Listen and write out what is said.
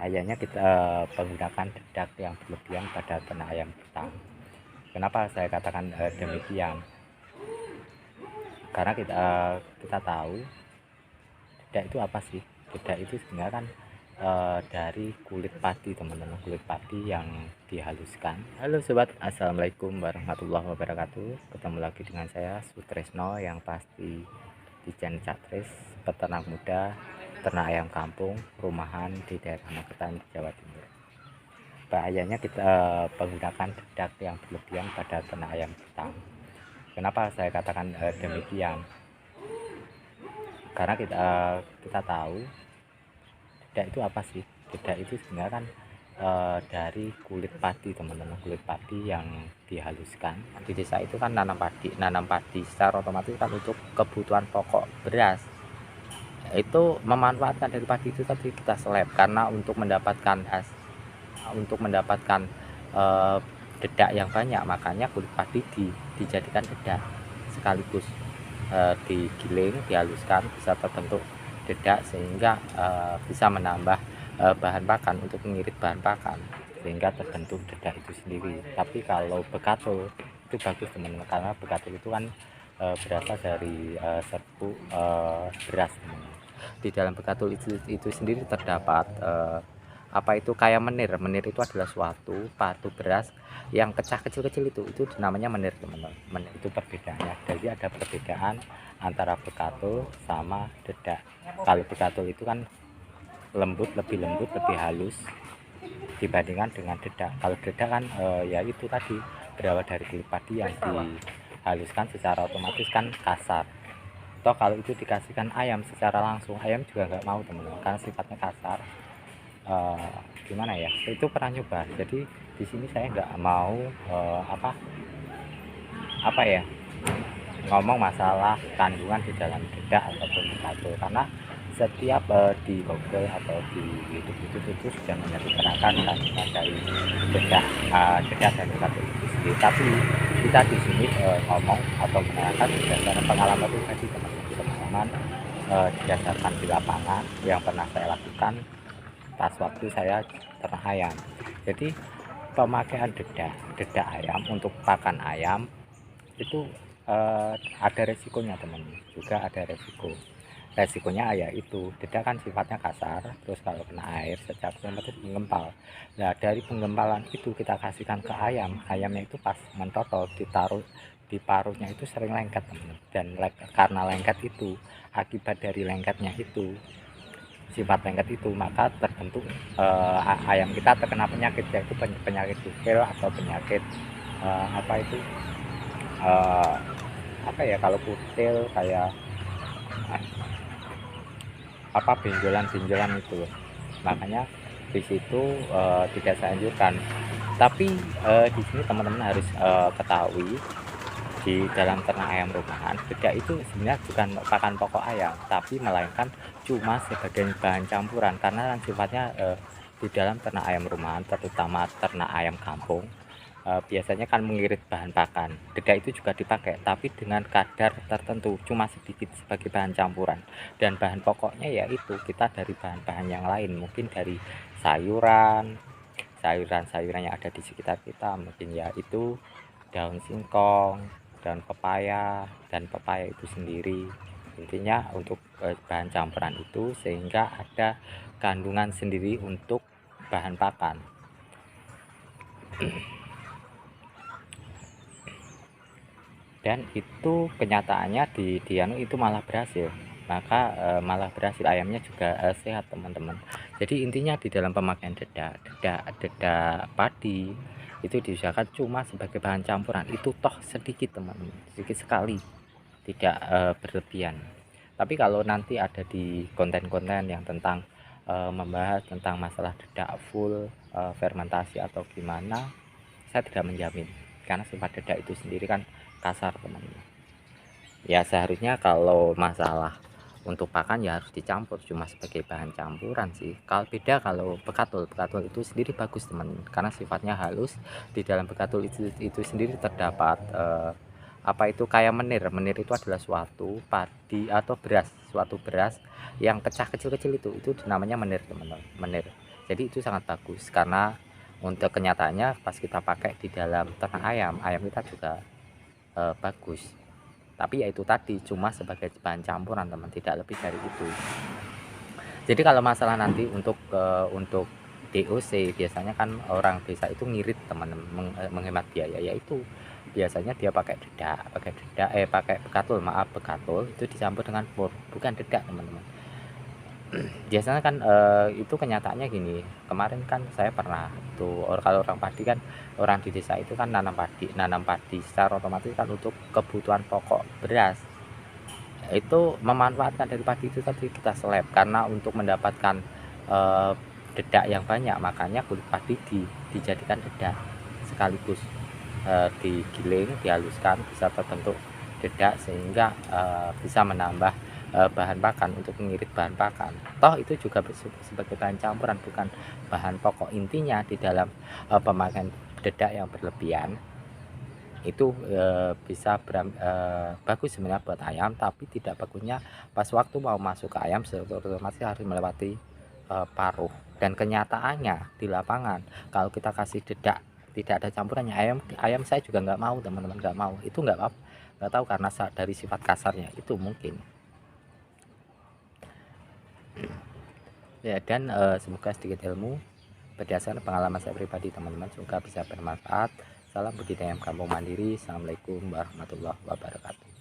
bahayanya kita menggunakan dedak yang berlebihan pada ternak ayam kita. Kenapa saya katakan demikian? Karena kita tahu dedak itu apa sih? Dedak itu sebenarnya kan dari kulit padi, teman-teman, kulit padi yang dihaluskan. Halo sobat, assalamualaikum warahmatullahi wabarakatuh. Ketemu lagi dengan saya Sutresno, yang pasti di channel Catris, peternak muda, ternak ayam kampung, rumahan di daerah Magetan, Jawa Timur. Bahayanya kita menggunakan dedak yang berlebihan pada ternak ayam kita. Kenapa saya katakan demikian? Karena kita tahu dedak itu apa sih? Dedak itu sebenarnya kan dari kulit padi, teman-teman, kulit padi yang dihaluskan. Di desa itu kan nanam padi secara otomatis kan untuk kebutuhan pokok beras. Itu memanfaatkan dari padi itu tadi kita seleb, karena untuk mendapatkan eh, dedak yang banyak, makanya kulit padi dijadikan dedak sekaligus digiling, dihaluskan, bisa terbentuk dedak sehingga bisa menambah bahan pakan, untuk mengirit bahan pakan sehingga terbentuk dedak itu sendiri. Tapi kalau bekatul itu bagus, teman-teman, karena bekatul itu kan berasal dari serbuk beras, teman-teman. Di dalam bekatul itu sendiri terdapat apa itu, kayak menir. Menir itu adalah suatu patu beras yang pecah kecil-kecil, itu namanya menir, teman-teman. Menir itu perbedaannya, jadi ada perbedaan antara bekatul sama dedak. Kalau bekatul itu kan lebih lembut, lebih halus dibandingkan dengan dedak. Kalau dedak kan ya itu tadi, berawal dari kulit padi yang dihaluskan, secara otomatis kan kasar. Toh kalau itu dikasihkan ayam secara langsung, ayam juga nggak mau, teman-teman, karena sifatnya kasar. Gimana ya, itu pernah nyoba. Jadi di sini saya nggak mau apa ya, ngomong masalah kandungan di dalam dedak ataupun bekatul, karena setiap di Google atau di YouTube itu sudah menyebutkan kandungan dari dedak dan bekatul itu sendiri. Tapi kita di sini ngomong atau menerangkan berdasarkan pengalaman pribadi, teman-teman, pengalaman didasarkan di lapangan yang pernah saya lakukan pas waktu saya ternak ayam. Jadi pemakaian dedak ayam untuk pakan ayam itu ada resikonya, teman-teman. Juga ada resikonya ya itu, dedak kan sifatnya kasar, terus kalau kena air secara otomatis menggempal. Nah, dari penggempalan itu kita kasihkan ke ayamnya itu pas mentotol, ditaruh di paruhnya itu sering lengket, teman-teman. Dan karena lengket itu, akibat dari lengketnya itu, sifat lengket itu, maka terbentuk ayam kita terkena penyakit, yaitu penyakit kutil atau penyakit apa itu apa ya, kalau kutil kayak apa, benjolan itu. Makanya di situ tidak saya anjurkan. Tapi di sini teman-teman harus ketahui, di dalam ternak ayam rumahan, dedak itu sebenarnya bukan pakan pokok ayam, tapi melainkan cuma sebagai bahan campuran, karena sifatnya di dalam ternak ayam rumahan, terutama ternak ayam kampung, biasanya kan mengirit bahan pakan. Dedak itu juga dipakai, tapi dengan kadar tertentu, cuma sedikit sebagai bahan campuran. Dan bahan pokoknya yaitu kita dari bahan-bahan yang lain, mungkin dari sayuran yang ada di sekitar kita, mungkin yaitu daun singkong, daun pepaya, dan pepaya itu sendiri. Intinya untuk bahan campuran itu, sehingga ada kandungan sendiri untuk bahan pakan. Dan itu kenyataannya di itu malah berhasil. Maka malah berhasil, ayamnya juga sehat, teman-teman. Jadi intinya di dalam pemakaian dedak padi itu diusahakan cuma sebagai bahan campuran, itu toh sedikit, teman-teman, sedikit sekali, tidak berlebihan. Tapi kalau nanti ada di konten-konten yang tentang membahas tentang masalah dedak full fermentasi atau gimana, saya tidak menjamin, karena sifat dedak itu sendiri kan kasar, teman-teman. Ya seharusnya kalau masalah untuk pakan ya harus dicampur, cuma sebagai bahan campuran sih. Kalau beda kalau bekatul itu sendiri bagus, teman, karena sifatnya halus. Di dalam bekatul itu sendiri terdapat apa itu, kayak menir itu adalah suatu padi atau suatu beras yang pecah kecil-kecil, itu namanya menir, teman-teman. Menir Jadi itu sangat bagus karena untuk kenyataannya pas kita pakai di dalam ternak ayam, ayam kita juga bagus. Tapi ya itu tadi cuma sebagai bahan campuran teman, tidak lebih dari itu. Jadi kalau masalah nanti untuk DOC, biasanya kan orang desa itu ngirit teman-teman, menghemat biaya, yaitu biasanya dia pakai bekatul, maaf, bekatul itu dicampur dengan pur, bukan dedak teman-teman. Biasanya kan itu kenyataannya gini, kemarin kan saya pernah tuh, kalau orang padi kan, orang di desa itu kan nanam padi secara otomatis kan untuk kebutuhan pokok beras, itu memanfaatkan dari padi itu tadi kita seleb, karena untuk mendapatkan dedak yang banyak, makanya kulit padi dijadikan dedak sekaligus digiling, dihaluskan, bisa terbentuk dedak sehingga bisa menambah bahan pakan untuk mengirit bahan pakan. Toh itu juga sebagai bahan campuran, bukan bahan pokok. Intinya di dalam pemakaian dedak yang berlebihan itu bisa bagus sebenarnya buat ayam, tapi tidak bagusnya pas waktu mau masuk ke ayam otomatis harus melewati paruh. Dan kenyataannya di lapangan kalau kita kasih dedak tidak ada campurannya, ayam saya juga nggak mau teman-teman, nggak mau. Itu nggak tahu karena dari sifat kasarnya itu mungkin ya. Dan semoga sedikit ilmu berdasarkan pengalaman saya pribadi teman-teman, semoga bisa bermanfaat. Salam budidaya ayam kampung mandiri. Assalamualaikum warahmatullahi wabarakatuh.